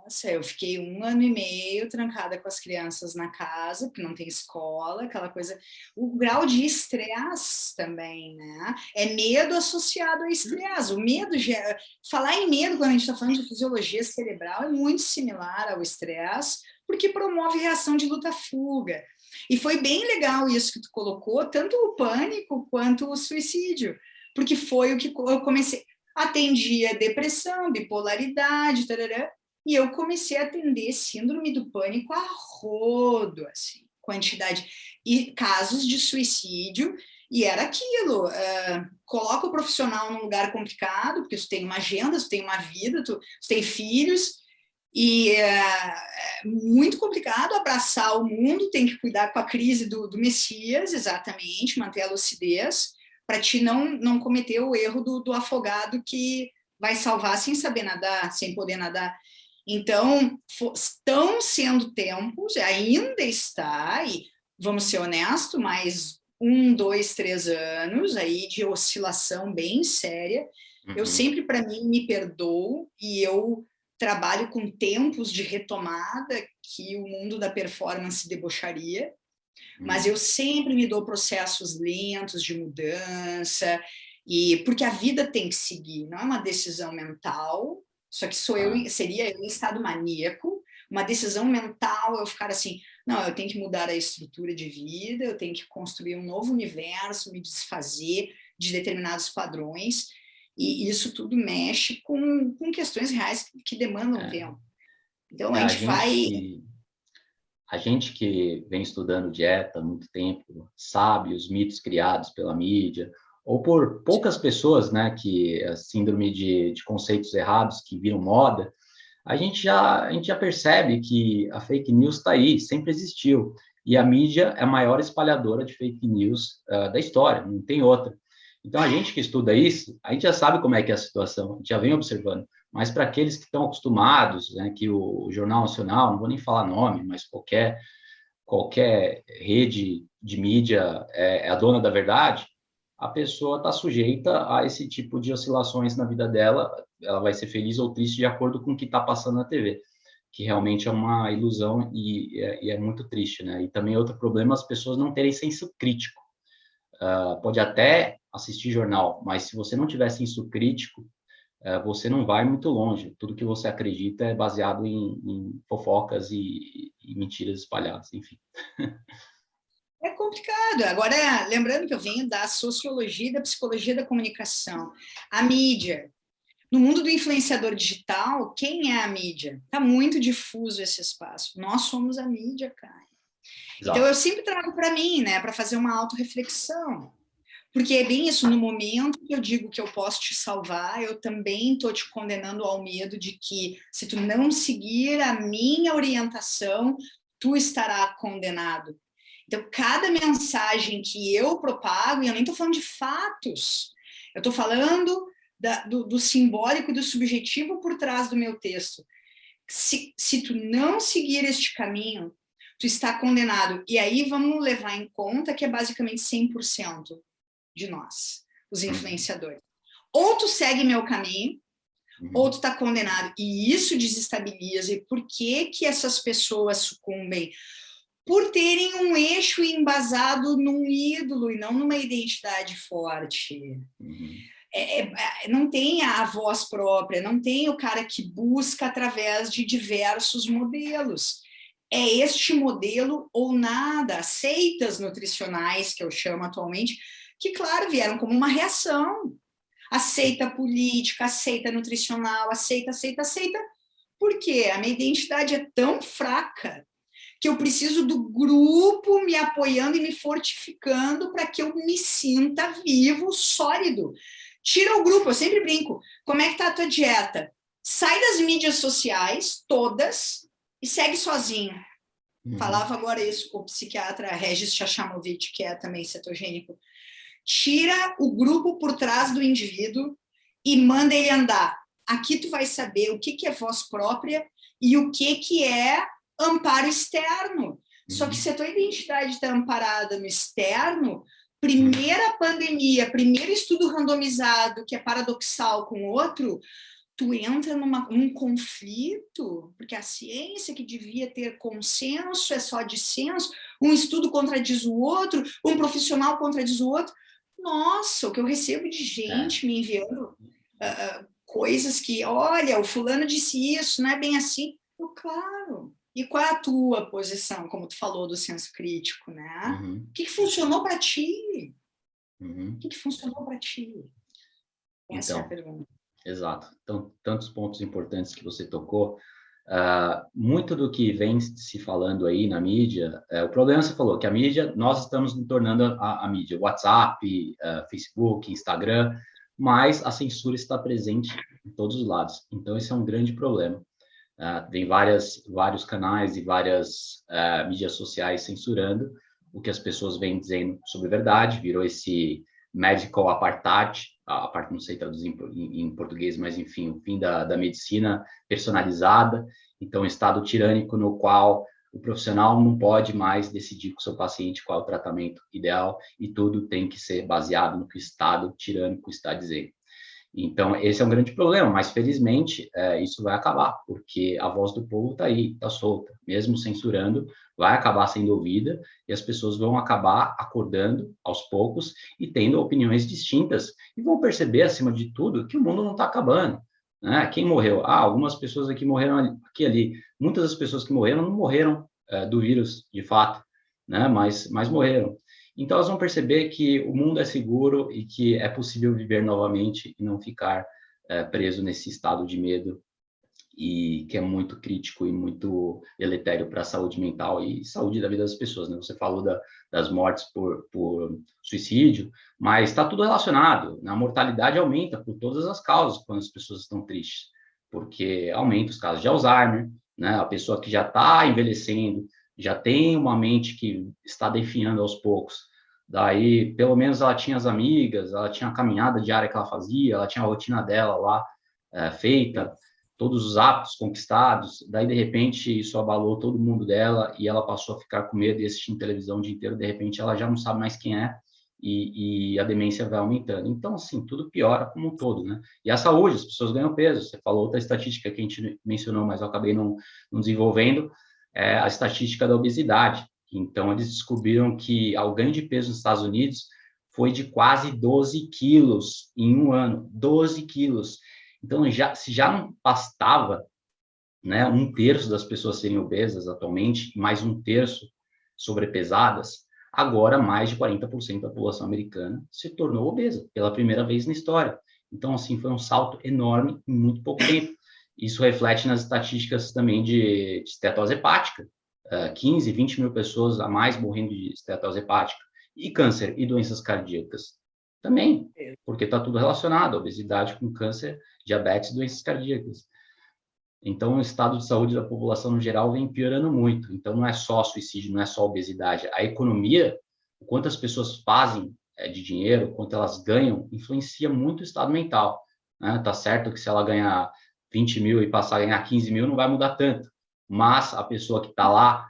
Nossa, eu fiquei 1 ano e meio trancada com as crianças na casa, porque não tem escola, aquela coisa. O grau de estresse também, né? É medo associado a estresse. O medo, falar em medo quando a gente está falando de fisiologia cerebral é muito similar ao estresse, porque promove reação de luta-fuga. E foi bem legal isso que tu colocou, tanto o pânico quanto o suicídio, porque foi o que eu comecei. Atendia depressão, bipolaridade, tarará, e eu comecei a atender síndrome do pânico a rodo, assim, quantidade, e casos de suicídio, e era aquilo, coloca o profissional num lugar complicado, porque tu tem uma agenda, tu tem uma vida, tu tem filhos, e é muito complicado abraçar o mundo, tem que cuidar com a crise do Messias, exatamente, manter a lucidez, para ti não cometer o erro do afogado que vai salvar sem saber nadar, sem poder nadar. Então, estão sendo tempos, ainda está, e vamos ser honestos, mais 1, 2, 3 anos aí de oscilação bem séria. Eu sempre, para mim, me perdoo e eu trabalho com tempos de retomada que o mundo da performance debocharia, mas eu sempre me dou processos lentos de mudança, e porque a vida tem que seguir, não é uma decisão mental, só que seria eu em estado maníaco, uma decisão mental, eu ficar assim, não, eu tenho que mudar a estrutura de vida, eu tenho que construir um novo universo, me desfazer de determinados padrões, e isso tudo mexe com questões reais que demandam tempo. Então, a gente vai... A gente que vem estudando dieta há muito tempo, sabe os mitos criados pela mídia, ou por poucas pessoas, né, que a síndrome de conceitos errados que viram moda, a gente já percebe que a fake news está aí, sempre existiu. E a mídia é a maior espalhadora de fake news da história, não tem outra. Então, a gente que estuda isso, a gente já sabe como é que é a situação, a gente já vem observando. Mas para aqueles que estão acostumados, né, que o Jornal Nacional, não vou nem falar nome, mas qualquer rede de mídia é a dona da verdade, a pessoa está sujeita a esse tipo de oscilações na vida dela, ela vai ser feliz ou triste de acordo com o que está passando na TV, que realmente é uma ilusão e é muito triste, né? E também outro problema, as pessoas não terem senso crítico. Pode até assistir jornal, mas se você não tiver senso crítico, você não vai muito longe. Tudo que você acredita é baseado em fofocas e mentiras espalhadas, enfim. É complicado. Agora, lembrando que eu venho da sociologia e da psicologia da comunicação. A mídia. No mundo do influenciador digital, quem é a mídia? Está muito difuso esse espaço. Nós somos a mídia, cara. Então, eu sempre trago para mim, né, para fazer uma autorreflexão. Porque é bem isso, no momento que eu digo que eu posso te salvar, eu também estou te condenando ao medo de que, se tu não seguir a minha orientação, tu estará condenado. Então, cada mensagem que eu propago, e eu nem estou falando de fatos, eu estou falando do simbólico e do subjetivo por trás do meu texto. Se tu não seguir este caminho, tu está condenado. E aí vamos levar em conta que é basicamente 100% de nós, os influenciadores. Ou tu segue meu caminho, ou tu está condenado. E isso desestabiliza. E por que que essas pessoas sucumbem? Por terem um eixo embasado num ídolo e não numa identidade forte. Não tem a voz própria, não tem o cara que busca através de diversos modelos. É este modelo ou nada, seitas nutricionais, que eu chamo atualmente, que, claro, vieram como uma reação. A seita política, a seita nutricional, aceita. Por quê? A minha identidade é tão fraca que eu preciso do grupo me apoiando e me fortificando para que eu me sinta vivo, sólido. Tira o grupo, eu sempre brinco. Como é que tá a tua dieta? Sai das mídias sociais, todas, e segue sozinho. Falava agora isso com o psiquiatra Regis Chachamovich, que é também cetogênico. Tira o grupo por trás do indivíduo e manda ele andar. Aqui tu vai saber o que é voz própria e o que é amparo externo. Só que se a tua identidade está amparada no externo, primeira pandemia, primeiro estudo randomizado, que é paradoxal com o outro, tu entra num conflito, porque a ciência que devia ter consenso é só dissenso, um estudo contradiz o outro, um profissional contradiz o outro. Nossa, o que eu recebo de gente me enviando coisas que, olha, o fulano disse isso, não é bem assim. Eu, claro. E qual é a tua posição, como tu falou do senso crítico, né? O que funcionou para ti? O que funcionou para ti? Essa é a pergunta. Exato. Então, tantos pontos importantes que você tocou. Muito do que vem se falando aí na mídia, o problema você falou, que a mídia, nós estamos nos tornando a mídia, WhatsApp, Facebook, Instagram, mas a censura está presente em todos os lados. Então, esse é um grande problema. Tem vários canais e várias mídias sociais censurando o que as pessoas vêm dizendo sobre verdade, virou esse medical apartheid, não sei traduzir em português, mas enfim, o fim da medicina personalizada. Então, um estado tirânico no qual o profissional não pode mais decidir com o seu paciente qual é o tratamento ideal e tudo tem que ser baseado no que o estado tirânico está dizendo. Então, esse é um grande problema, mas felizmente isso vai acabar, porque a voz do povo está aí, está solta, mesmo censurando, vai acabar sendo ouvida e as pessoas vão acabar acordando aos poucos e tendo opiniões distintas e vão perceber, acima de tudo, que o mundo não está acabando. Né? Quem morreu? Algumas pessoas aqui morreram aqui e ali. Muitas das pessoas que morreram não morreram do vírus, de fato, né? mas morreram. Então, elas vão perceber que o mundo é seguro e que é possível viver novamente e não ficar preso nesse estado de medo e que é muito crítico e muito deletério para a saúde mental e saúde da vida das pessoas. Né? Você falou das mortes por suicídio, mas está tudo relacionado. A mortalidade aumenta por todas as causas quando as pessoas estão tristes, porque aumenta os casos de Alzheimer, né? A pessoa que já está envelhecendo, já tem uma mente que está definhando aos poucos. Daí, pelo menos ela tinha as amigas, ela tinha a caminhada diária que ela fazia, ela tinha a rotina dela lá feita, todos os hábitos conquistados. Daí, de repente, isso abalou todo mundo dela e ela passou a ficar com medo e assistindo televisão o dia inteiro. De repente, ela já não sabe mais quem é e a demência vai aumentando. Então, assim, tudo piora como um todo, né? E a saúde, as pessoas ganham peso. Você falou outra estatística que a gente mencionou, mas eu acabei não desenvolvendo, é a estatística da obesidade. Então, eles descobriram que o ganho de peso nos Estados Unidos foi de quase 12 quilos em um ano. 12 quilos. Então, se já não bastava, né, um terço das pessoas serem obesas atualmente, mais um terço sobrepesadas, agora mais de 40% da população americana se tornou obesa pela primeira vez na história. Então, assim, foi um salto enorme em muito pouco tempo. Isso reflete nas estatísticas também de estetose hepática. 15, 20 mil pessoas a mais morrendo de estetose hepática. E câncer e doenças cardíacas também, porque está tudo relacionado, obesidade com câncer, diabetes e doenças cardíacas. Então, o estado de saúde da população no geral vem piorando muito. Então, não é só suicídio, não é só obesidade. A economia, o quanto as pessoas fazem de dinheiro, o quanto elas ganham, influencia muito o estado mental. Né? Tá certo que se ela ganhar 20 mil e passar a ganhar 15 mil, não vai mudar tanto. Mas a pessoa que está lá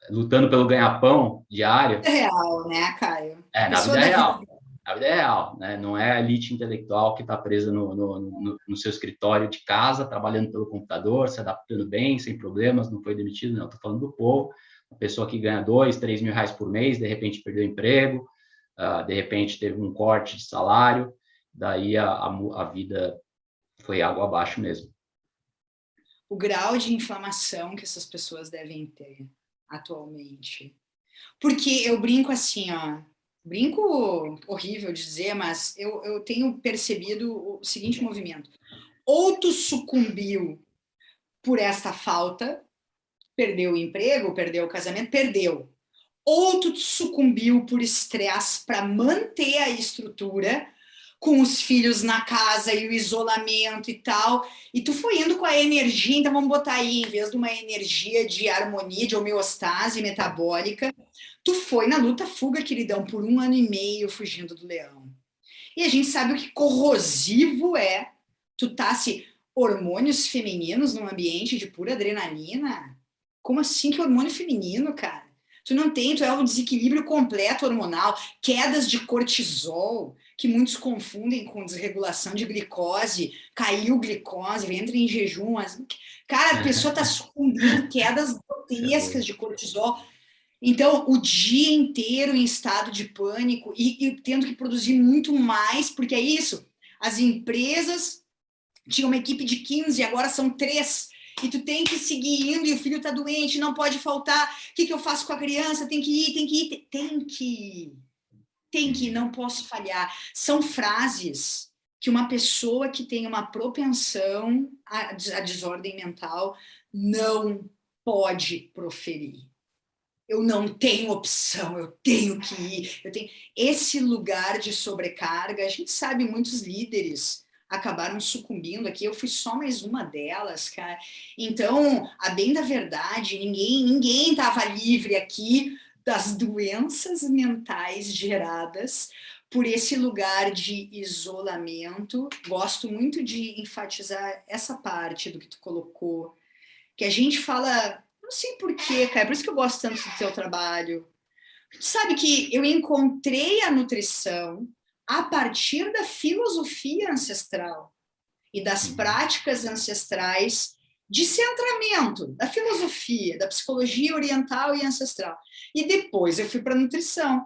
lutando pelo ganha-pão diário... É real, né, Caio? Na vida real. A vida é real, né? Não é a elite intelectual que está presa no seu escritório de casa, trabalhando pelo computador, se adaptando bem, sem problemas, não foi demitido, não. Estou falando do povo, a pessoa que ganha 2, 3 mil reais por mês, de repente perdeu o emprego, de repente teve um corte de salário, daí a vida foi água abaixo mesmo. O grau de inflamação que essas pessoas devem ter atualmente. Porque eu brinco assim, ó, brinco horrível de dizer, mas eu tenho percebido o seguinte movimento. Ou tu sucumbiu por esta falta, perdeu o emprego, perdeu o casamento, perdeu. Ou tu sucumbiu por estresse para manter a estrutura, com os filhos na casa e o isolamento e tal, e tu foi indo com a energia, então vamos botar aí, em vez de uma energia de harmonia, de homeostase metabólica, tu foi na luta-fuga, queridão, por 1 ano e meio fugindo do leão. E a gente sabe o que corrosivo é tu tá se hormônios femininos num ambiente de pura adrenalina. Como assim que hormônio feminino, cara? tu é um desequilíbrio completo hormonal, quedas de cortisol, que muitos confundem com desregulação de glicose, caiu glicose, entra em jejum. Cara, a pessoa está sucumbindo, quedas grotescas de cortisol. Então, o dia inteiro em estado de pânico e tendo que produzir muito mais, porque é isso, as empresas tinham uma equipe de 15, agora são 3, e tu tem que seguir indo, e o filho está doente, não pode faltar, o que eu faço com a criança? Tem que ir, não posso falhar. São frases que uma pessoa que tem uma propensão à desordem mental não pode proferir. Eu não tenho opção, eu tenho que ir. Esse lugar de sobrecarga, a gente sabe, muitos líderes acabaram sucumbindo aqui, eu fui só mais uma delas, cara. Então, a bem da verdade, ninguém estava livre aqui das doenças mentais geradas por esse lugar de isolamento. Gosto muito de enfatizar essa parte do que tu colocou, que a gente fala, não sei porquê, cara, por isso que eu gosto tanto do teu trabalho. Tu sabe que eu encontrei a nutrição a partir da filosofia ancestral e das práticas ancestrais de centramento, da filosofia, da psicologia oriental e ancestral. E depois eu fui para a nutrição.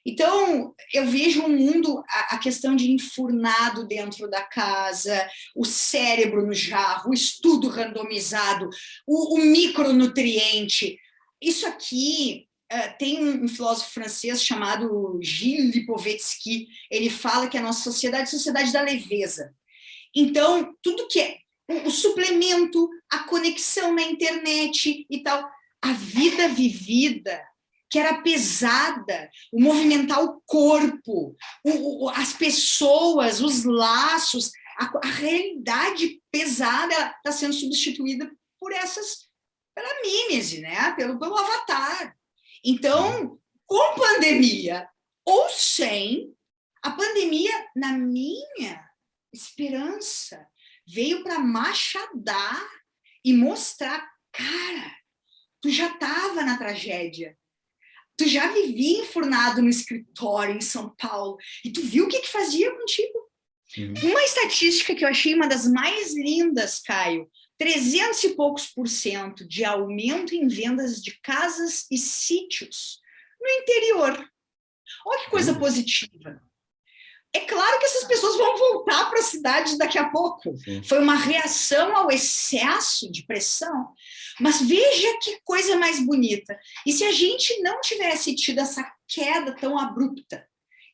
Então, eu vejo um mundo, a questão de enfurnado dentro da casa, o cérebro no jarro, o estudo randomizado, o micronutriente. Isso aqui, tem um filósofo francês chamado Gilles Lipovetsky, ele fala que a nossa sociedade é a sociedade da leveza. Então, tudo que é o suplemento, a conexão na internet e tal, a vida vivida, que era pesada, o movimentar o corpo, as pessoas, os laços, a realidade pesada está sendo substituída pela mímese, né? pelo avatar. Então, com pandemia ou sem, a pandemia, na minha esperança, veio para machadar e mostrar, cara, tu já estava na tragédia, tu já vivia enfurnado no escritório em São Paulo, e tu viu o que fazia contigo? Uma estatística que eu achei uma das mais lindas, Caio, 300 e poucos % de aumento em vendas de casas e sítios no interior. Olha que coisa positiva. É claro que essas pessoas vão voltar para a cidade daqui a pouco. Sim. Foi uma reação ao excesso de pressão. Mas veja que coisa mais bonita. E se a gente não tivesse tido essa queda tão abrupta,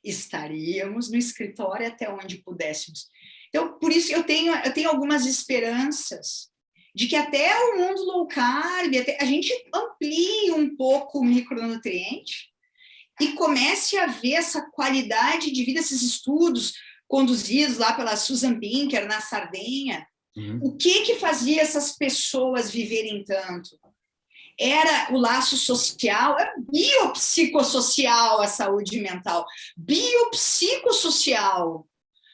estaríamos no escritório até onde pudéssemos. Então, por isso, eu tenho algumas esperanças de que até o mundo low carb, a gente amplie um pouco o micronutriente e comece a ver essa qualidade de vida, esses estudos conduzidos lá pela Susan Pinker, na Sardenha. O que fazia essas pessoas viverem tanto? Era o laço social, é biopsicossocial a saúde mental, biopsicossocial.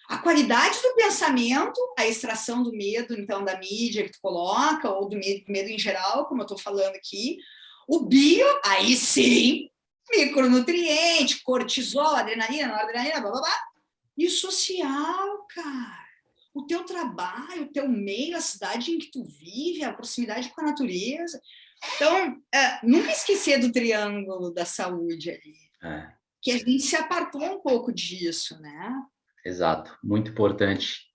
A qualidade do pensamento, a extração do medo, então, da mídia que tu coloca, ou do medo em geral, como eu estou falando aqui. O bio, aí sim, micronutriente, cortisol, adrenalina, noradrenalina, blá, blá, blá. E o social, cara. O teu trabalho, o teu meio, a cidade em que tu vive, a proximidade com a natureza. Então, nunca esquecer do triângulo da saúde ali. Que a gente se apartou um pouco disso, né? Exato, muito importante.